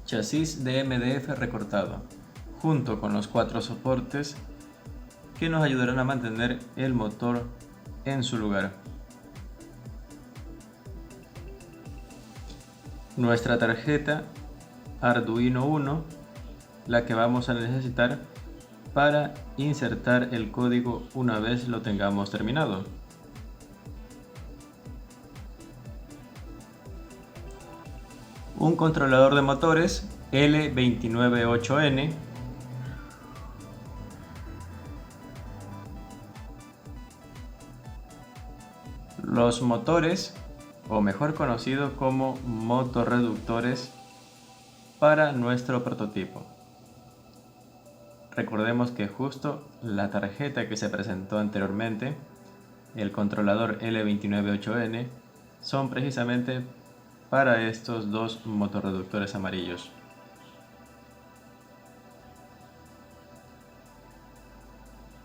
Chasis de MDF recortado, junto con los 4 soportes que nos ayudarán a mantener el motor en su lugar. Nuestra tarjeta Arduino Uno, la que vamos a necesitar para insertar el código una vez lo tengamos terminado. Un controlador de motores L298N, los motores, o mejor conocido como motorreductores, para nuestro prototipo. Recordemos que justo la tarjeta que se presentó anteriormente, el controlador L298N, son precisamente para estos dos motorreductores amarillos.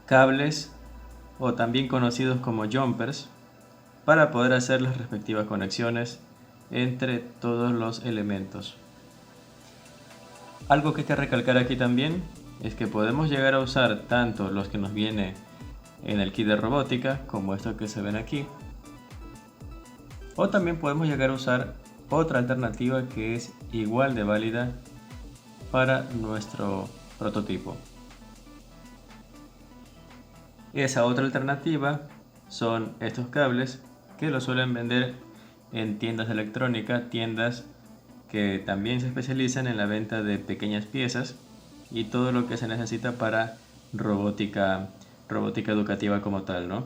Cables, o también conocidos como jumpers, para poder hacer las respectivas conexiones entre todos los elementos. Algo que hay que recalcar aquí también es que podemos llegar a usar tanto los que nos viene en el kit de robótica, como estos que se ven aquí, o también podemos llegar a usar otra alternativa que es igual de válida para nuestro prototipo. Esa otra alternativa son estos cables que lo suelen vender en tiendas de electrónica, tiendas que también se especializan en la venta de pequeñas piezas y todo lo que se necesita para robótica educativa como tal, ¿no?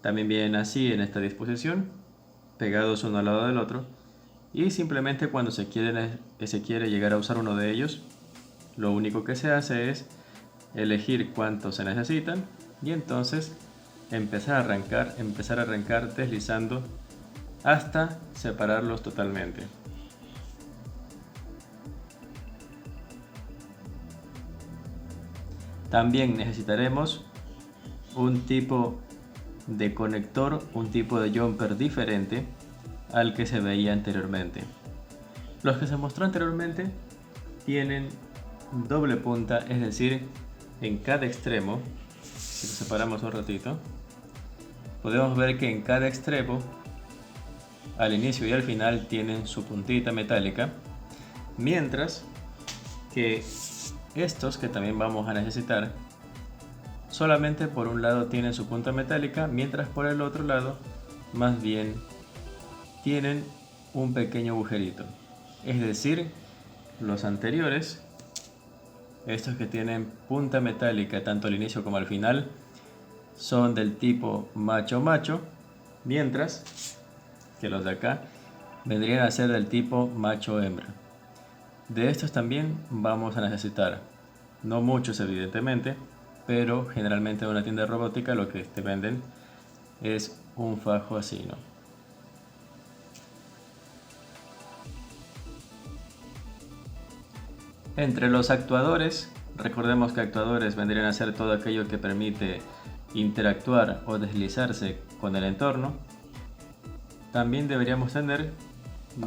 También vienen así en esta disposición, pegados uno al lado del otro, y simplemente cuando se quiere llegar a usar uno de ellos, lo único que se hace es elegir cuántos se necesitan y entonces empezar a arrancar deslizando hasta separarlos totalmente. También necesitaremos un tipo de conector, un tipo de jumper diferente al que se veía anteriormente. Los que se mostró anteriormente tienen doble punta, es decir, en cada extremo, si lo separamos un ratito, podemos ver que en cada extremo, al inicio y al final, tienen su puntita metálica, mientras que estos que también vamos a necesitar, solamente por un lado tienen su punta metálica, mientras por el otro lado, más bien, tienen un pequeño agujerito. Es decir, los anteriores, estos que tienen punta metálica tanto al inicio como al final, son del tipo macho-macho, mientras que los de acá vendrían a ser del tipo macho-hembra. De estos también vamos a necesitar, no muchos evidentemente, pero generalmente en una tienda de robótica lo que te venden es un fajo así, ¿no? Entre los actuadores, recordemos que actuadores vendrían a ser todo aquello que permite interactuar o deslizarse con el entorno. También deberíamos tener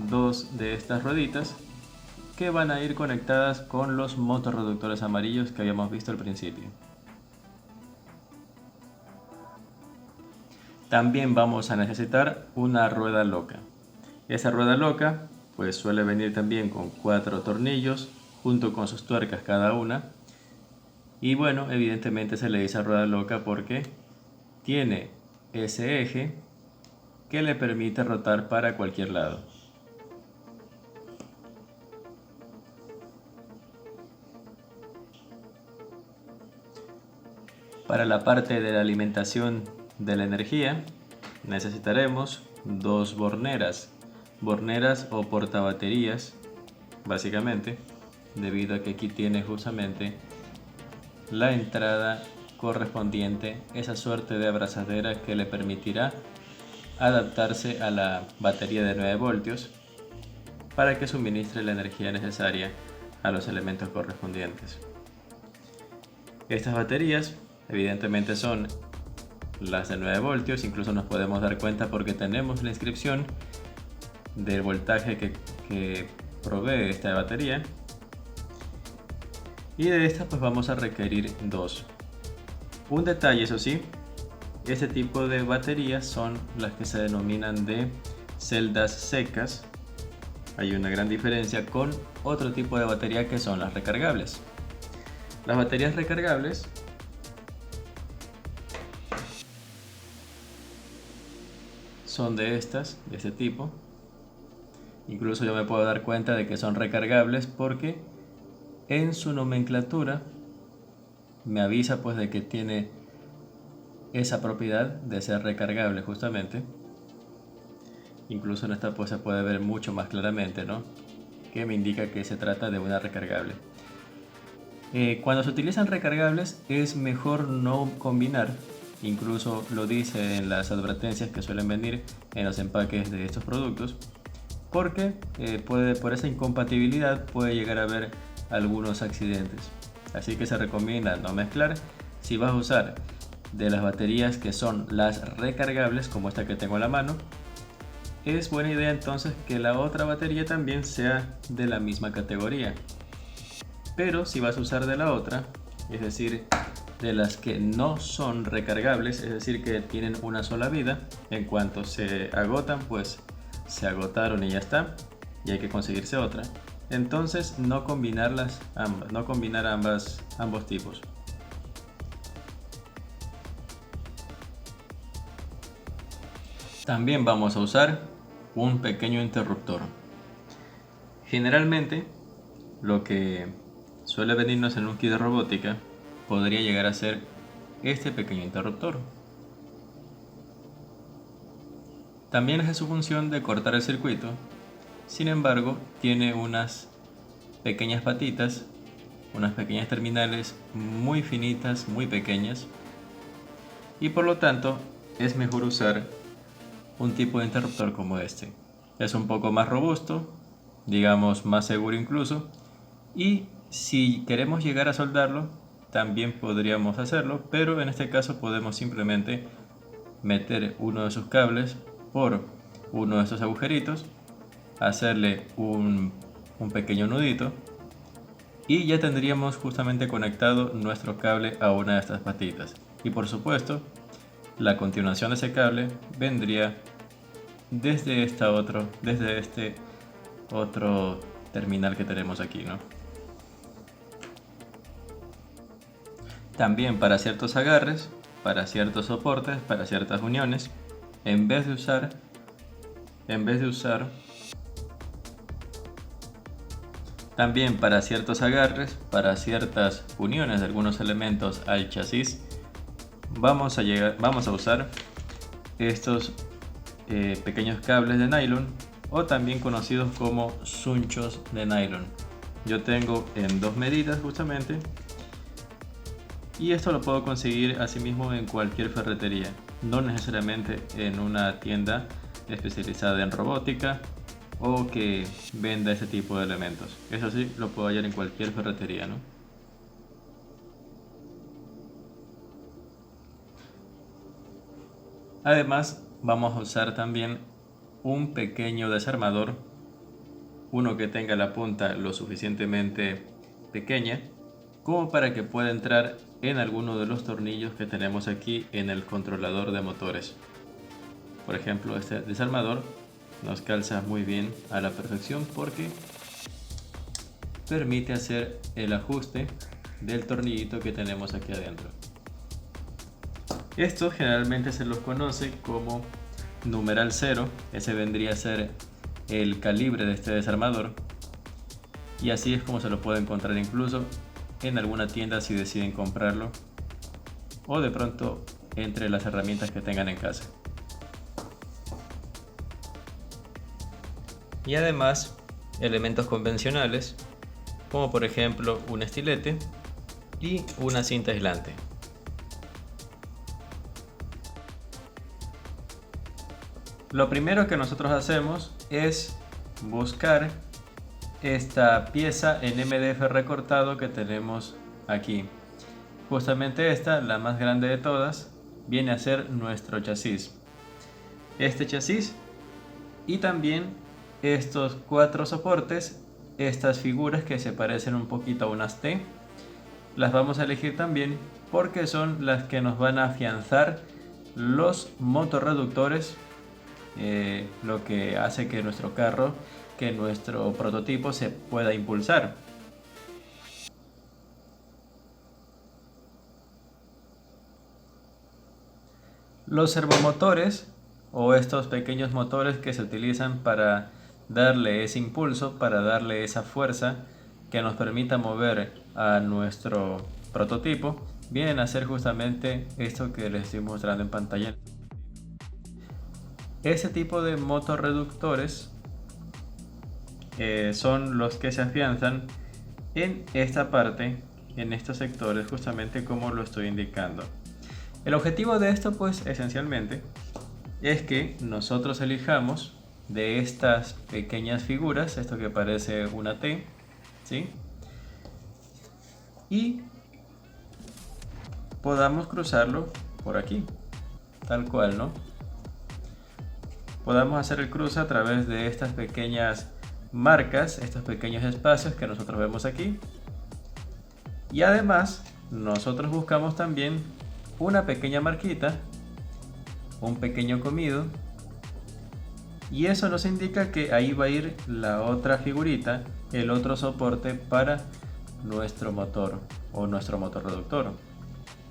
dos de estas rueditas que van a ir conectadas con los motorreductores amarillos que habíamos visto al principio. También vamos a necesitar una rueda loca. Esa rueda loca pues suele venir también con 4 tornillos junto con sus tuercas cada una. Y bueno, evidentemente se le dice rueda loca porque tiene ese eje que le permite rotar para cualquier lado. Para la parte de la alimentación de la energía necesitaremos dos borneras o portabaterías, básicamente, debido a que aquí tiene justamente la entrada correspondiente, esa suerte de abrazadera que le permitirá adaptarse a la batería de 9 voltios para que suministre la energía necesaria a los elementos correspondientes. Estas baterías evidentemente son las de 9 voltios, incluso nos podemos dar cuenta porque tenemos la inscripción del voltaje que provee esta batería. Y de estas pues vamos a requerir dos. Un detalle, eso sí, este tipo de baterías son las que se denominan de celdas secas. Hay una gran diferencia con otro tipo de batería que son las recargables. Las baterías recargables son de este tipo. Incluso yo me puedo dar cuenta de que son recargables porque en su nomenclatura me avisa pues de que tiene esa propiedad de ser recargable justamente. Incluso en esta pues se puede ver mucho más claramente, ¿no? Que me indica que se trata de una recargable. Cuando se utilizan recargables es mejor no combinar, incluso lo dice en las advertencias que suelen venir en los empaques de estos productos, porque por esa incompatibilidad puede llegar a haber algunos accidentes. Así que se recomienda no mezclar. Si vas a usar de las baterías que son las recargables, como esta que tengo en la mano, es buena idea entonces que la otra batería también sea de la misma categoría. Pero si vas a usar de la otra, es decir, de las que no son recargables, es decir, que tienen una sola vida, en cuanto se agotan, pues se agotaron y ya está, y hay que conseguirse otra. Entonces no combinarlas ambas, no combinar ambos tipos. También vamos a usar un pequeño interruptor. Generalmente lo que suele venirnos en un kit de robótica podría llegar a ser este pequeño interruptor. También es de su función de cortar el circuito, sin embargo tiene unas pequeñas patitas, unas pequeñas terminales muy finitas, muy pequeñas, y por lo tanto es mejor usar un tipo de interruptor como este. Es un poco más robusto, digamos más seguro incluso, y si queremos llegar a soldarlo también podríamos hacerlo, pero en este caso podemos simplemente meter uno de sus cables por uno de estos agujeritos, hacerle un pequeño nudito y ya tendríamos justamente conectado nuestro cable a una de estas patitas. Y por supuesto, la continuación de ese cable vendría desde este otro terminal que tenemos aquí, ¿no? También para ciertos agarres, para ciertos soportes, para ciertas uniones, en vez de usar también para ciertos agarres, para ciertas uniones de algunos elementos al chasis, vamos a usar estos pequeños cables de nylon, o también conocidos como sunchos de nylon. Yo tengo en dos medidas justamente, y esto lo puedo conseguir asimismo en cualquier ferretería, no necesariamente en una tienda especializada en robótica o que venda ese tipo de elementos. Eso sí, lo puedo hallar en cualquier ferretería, ¿no? Además, vamos a usar también un pequeño desarmador, uno que tenga la punta lo suficientemente pequeña como para que pueda entrar en alguno de los tornillos que tenemos aquí en el controlador de motores. Por ejemplo, este desarmador nos calza muy bien a la perfección porque permite hacer el ajuste del tornillito que tenemos aquí adentro. Estos generalmente se los conoce como numeral 0, ese vendría a ser el calibre de este desarmador, y así es como se lo puede encontrar incluso en alguna tienda si deciden comprarlo, o de pronto entre las herramientas que tengan en casa. Y además elementos convencionales como por ejemplo un estilete y una cinta aislante. Lo primero que nosotros hacemos es buscar esta pieza en MDF recortado que tenemos aquí. Justamente esta, la más grande de todas, viene a ser nuestro chasis. Este chasis y también estos 4 soportes, estas figuras que se parecen un poquito a unas T, las vamos a elegir también porque son las que nos van a afianzar los motorreductores, lo que hace que nuestro carro, que nuestro prototipo se pueda impulsar. Los servomotores, o estos pequeños motores que se utilizan para darle ese impulso, para darle esa fuerza que nos permita mover a nuestro prototipo, vienen a ser justamente esto que les estoy mostrando en pantalla. Ese tipo de motorreductores son los que se afianzan en esta parte, en estos sectores, justamente como lo estoy indicando. El objetivo de esto, pues, esencialmente, es que nosotros elijamos de estas pequeñas figuras, esto que parece una T, ¿sí? Y podamos cruzarlo por aquí, tal cual, ¿no? Podamos hacer el cruce a través de estas pequeñas marcas, estos pequeños espacios que nosotros vemos aquí. Y además, nosotros buscamos también una pequeña marquita, un pequeño comido, y eso nos indica que ahí va a ir la otra figurita, el otro soporte para nuestro motor o nuestro motor reductor,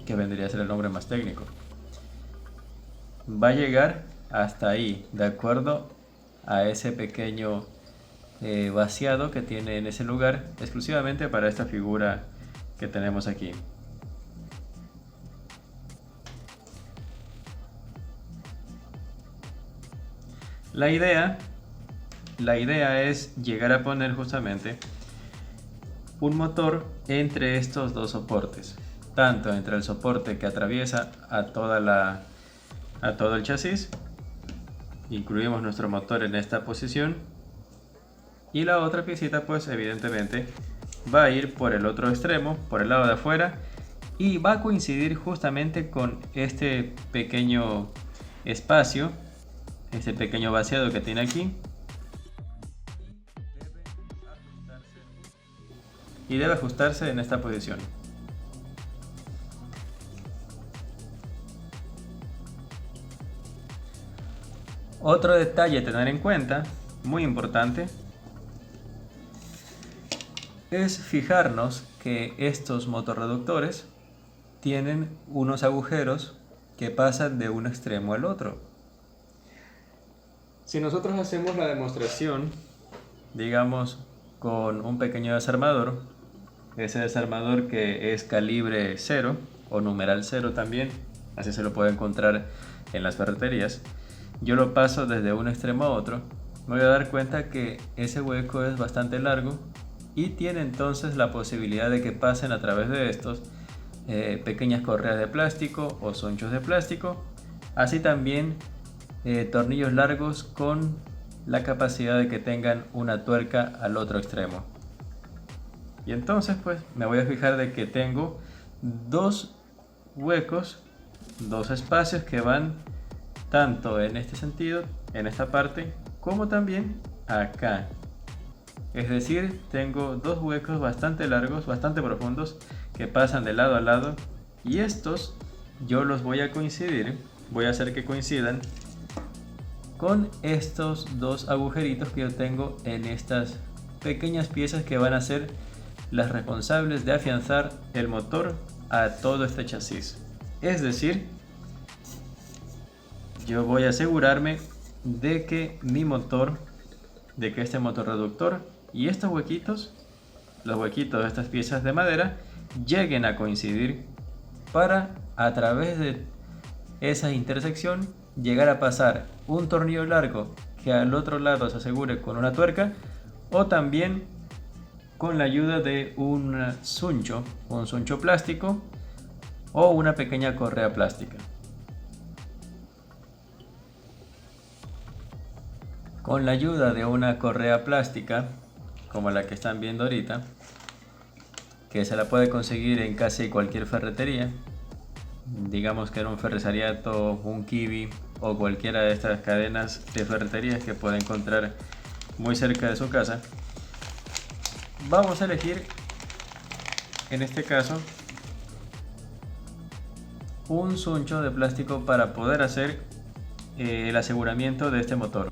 que vendría a ser el nombre más técnico. Va a llegar hasta ahí, de acuerdo a ese pequeño vaciado que tiene en ese lugar, exclusivamente para esta figura que tenemos aquí. La idea es llegar a poner justamente un motor entre estos dos soportes, tanto entre el soporte que atraviesa a todo el chasis, incluimos nuestro motor en esta posición, y la otra piecita, pues evidentemente va a ir por el otro extremo, por el lado de afuera, y va a coincidir justamente con este pequeño espacio, este pequeño vaciado que tiene aquí, y debe ajustarse en esta posición. Otro detalle a tener en cuenta, muy importante, es fijarnos que estos motorreductores tienen unos agujeros que pasan de un extremo al otro. Si nosotros hacemos la demostración, digamos, con un pequeño desarmador, ese desarmador que es calibre 0 o numeral 0 también, así se lo puede encontrar en las ferreterías, yo lo paso desde un extremo a otro, me voy a dar cuenta que ese hueco es bastante largo y tiene entonces la posibilidad de que pasen a través de estos pequeñas correas de plástico o sonchos de plástico, así también tornillos largos con la capacidad de que tengan una tuerca al otro extremo. Y entonces pues me voy a fijar de que tengo dos huecos, dos espacios que van tanto en este sentido, en esta parte, como también acá. Es decir, tengo dos huecos bastante largos, bastante profundos, que pasan de lado a lado, y estos yo los voy a coincidir, voy a hacer que coincidan con estos dos agujeritos que yo tengo en estas pequeñas piezas que van a ser las responsables de afianzar el motor a todo este chasis. Es decir, yo voy a asegurarme de que mi motor, de que este motor reductor y estos huequitos, los huequitos de estas piezas de madera, lleguen a coincidir para, a través de esa intersección, llegar a pasar un tornillo largo que al otro lado se asegure con una tuerca, o también con la ayuda de un suncho plástico o una pequeña correa plástica. Con la ayuda de una correa plástica, como la que están viendo ahorita, que se la puede conseguir en casi cualquier ferretería. Digamos que en un Ferresariato, un Kiwi o cualquiera de estas cadenas de ferreterías que puede encontrar muy cerca de su casa. Vamos a elegir en este caso un suncho de plástico para poder hacer el aseguramiento de este motor.